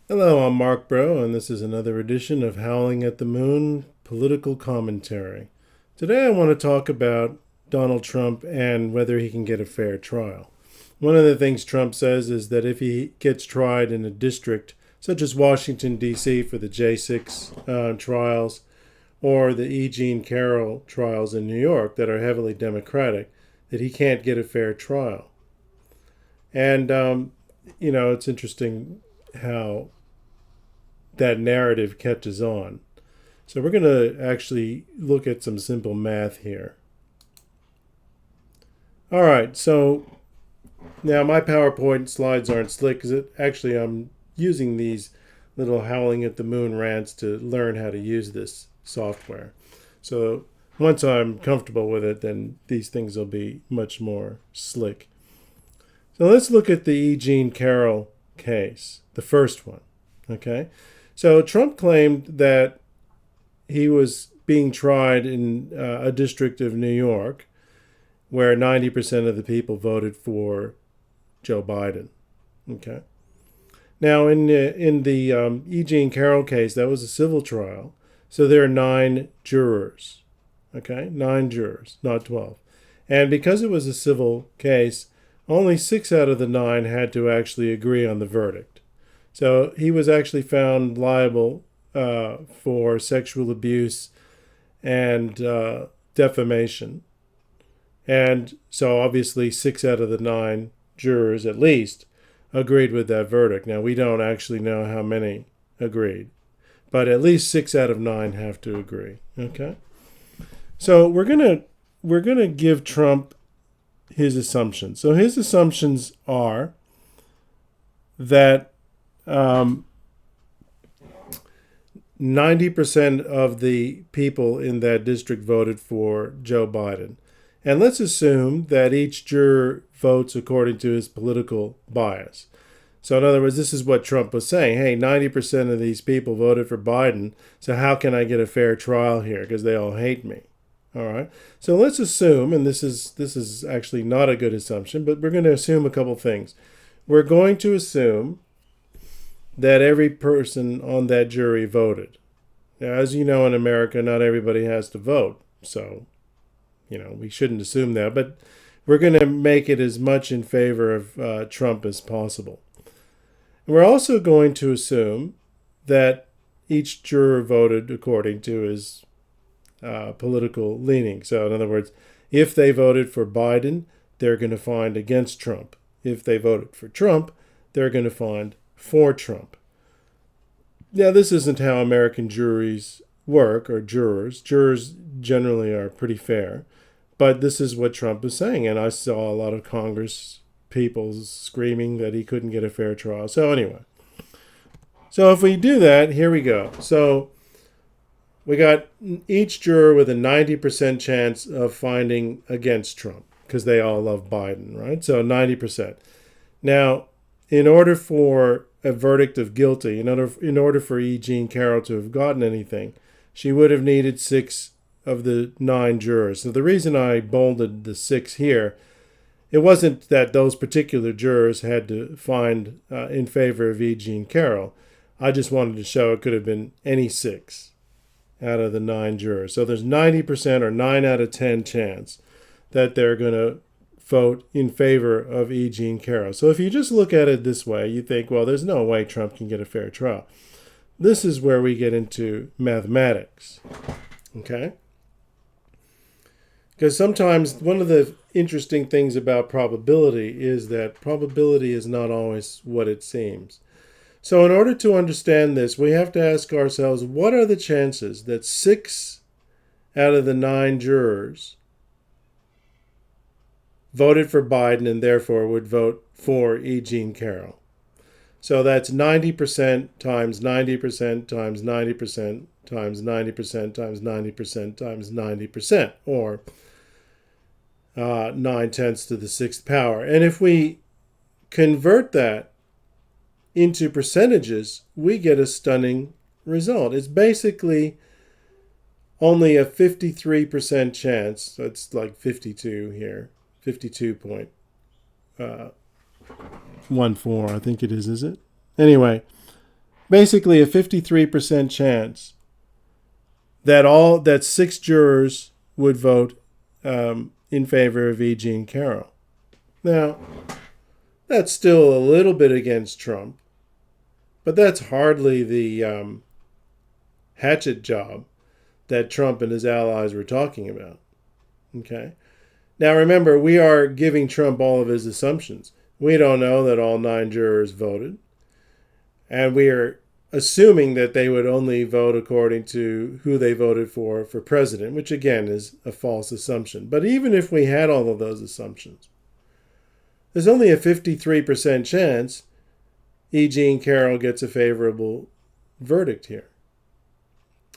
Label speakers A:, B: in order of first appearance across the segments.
A: Hello, I'm Mark Bro, and this is another edition of Howling at the Moon Political Commentary. Today I want to talk about Donald Trump and whether he can get a fair trial. One of the things Trump says is that if he gets tried in a district such as Washington, D.C. for the J6 trials or the E. Jean Carroll trials in New York that are heavily Democratic, that he can't get a fair trial. And, it's interesting how that narrative catches on. So we're going to actually look at some simple math here. All right, so now my PowerPoint slides aren't slick because I'm using these little howling at the moon rants to learn how to use this software. So once I'm comfortable with it, then these things will be much more slick. So let's look at the E. Jean Carroll case, the first one. Okay. So Trump claimed that he was being tried in a district of New York where 90% of the people voted for Joe Biden. Okay. Now, in the E. Jean Carroll case, that was a civil trial. So there are 9 jurors. Okay. 9 jurors, not 12. And because it was a civil case, only 6 out of the 9 had to actually agree on the verdict. So he was actually found liable for sexual abuse and defamation. And so obviously 6 out of the 9 jurors at least agreed with that verdict. Now we don't actually know how many agreed, but at least 6 out of 9 have to agree. Okay. So we're gonna give Trump his assumptions. So his assumptions are that 90% of the people in that district voted for Joe Biden. And let's assume that each juror votes according to his political bias. So, in other words, this is what Trump was saying. Hey, 90% of these people voted for Biden, so how can I get a fair trial here? Because they all hate me. All right. So let's assume, and this is actually not a good assumption, but we're going to assume a couple things. We're going to assume that every person on that jury voted. Now, as you know, in America, not everybody has to vote. So, we shouldn't assume that. But we're going to make it as much in favor of Trump as possible. And we're also going to assume that each juror voted according to his political leaning. So, in other words, if they voted for Biden, they're going to find against Trump. If they voted for Trump, they're going to find for Trump. Now, this isn't how American juries work, or jurors. Jurors generally are pretty fair, but this is what Trump is saying, and I saw a lot of Congress people screaming that he couldn't get a fair trial. So anyway, so if we do that, here we go. So we got each juror with a 90% chance of finding against Trump because they all love Biden, right? So 90%. Now, in order for a verdict of guilty, in order for E. Jean Carroll to have gotten anything, she would have needed 6 of the 9 jurors. So the reason I bolded the 6 here, it wasn't that those particular jurors had to find in favor of E. Jean Carroll. I just wanted to show it could have been any 6 out of the 9 jurors. So there's 90% or 9 out of 10 chance that they're going to vote in favor of E. Jean Carroll. So if you just look at it this way, you think, well, there's no way Trump can get a fair trial. This is where we get into mathematics. Okay? Because sometimes one of the interesting things about probability is that probability is not always what it seems. So in order to understand this, we have to ask ourselves, what are the chances that 6 out of the 9 jurors voted for Biden and therefore would vote for E. Jean Carroll? So that's 90% times 90% times 90% times 90% times 90% times 90%, or 9/10 to the 6th power. And if we convert that into percentages, we get a stunning result. It's basically only a 53% chance. That's like 52 here. 52.14, I think it is it? Anyway, basically a 53% chance that 6 jurors would vote in favor of E. Jean Carroll. Now, that's still a little bit against Trump, but that's hardly the hatchet job that Trump and his allies were talking about. Okay. Now remember, we are giving Trump all of his assumptions. We don't know that all 9 jurors voted, and we are assuming that they would only vote according to who they voted for president, which again is a false assumption. But even if we had all of those assumptions, there's only a 53% chance E. Jean Carroll gets a favorable verdict here.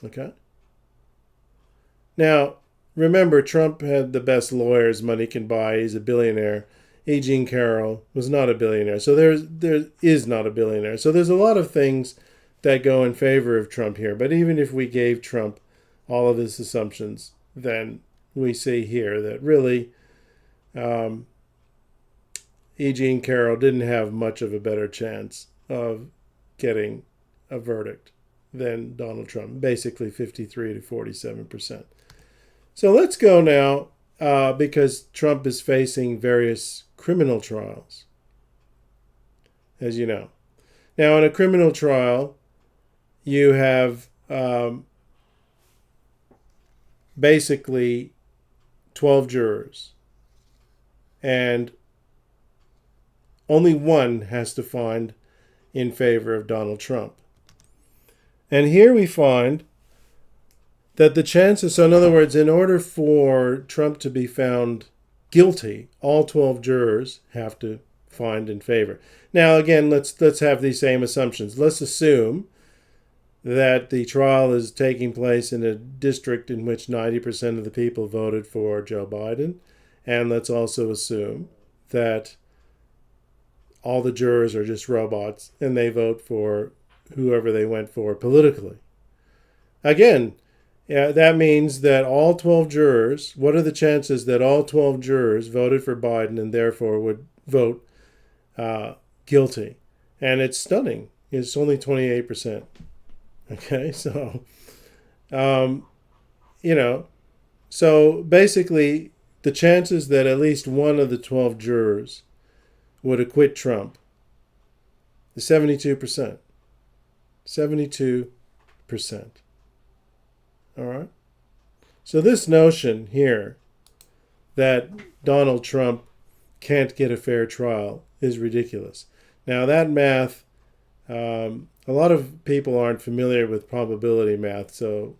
A: Okay? Now, remember, Trump had the best lawyers money can buy. He's a billionaire. E. Jean Carroll was not a billionaire. So there is not a billionaire. So there's a lot of things that go in favor of Trump here. But even if we gave Trump all of his assumptions, then we see here that really E. Jean Carroll didn't have much of a better chance of getting a verdict than Donald Trump, basically 53 to 47%. So let's go now, because Trump is facing various criminal trials, as you know. Now, in a criminal trial, you have basically 12 jurors, and only one has to find in favor of Donald Trump. And here we find that the chances, so in other words, in order for Trump to be found guilty, all 12 jurors have to find in favor. Now, again, let's have these same assumptions. Let's assume that the trial is taking place in a district in which 90% of the people voted for Joe Biden. And let's also assume that all the jurors are just robots and they vote for whoever they went for politically. Again, that means that all 12 jurors, what are the chances that all 12 jurors voted for Biden and therefore would vote guilty? And it's stunning. It's only 28%. Okay, so, so basically the chances that at least one of the 12 jurors would acquit Trump is 72%. 72%. All right? So this notion here that Donald Trump can't get a fair trial is ridiculous. Now that math, a lot of people aren't familiar with probability math, so,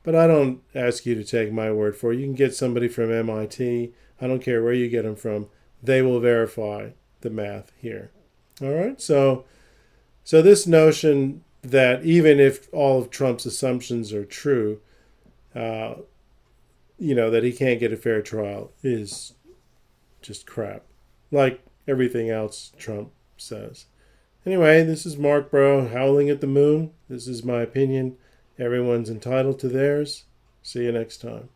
A: but I don't ask you to take my word for it. You can get somebody from MIT. I don't care where you get them from. They will verify the math here. All right? So this notion that even if all of Trump's assumptions are true, that he can't get a fair trial is just crap. Like everything else Trump says. Anyway, this is Mark Bro howling at the moon. This is my opinion. Everyone's entitled to theirs. See you next time.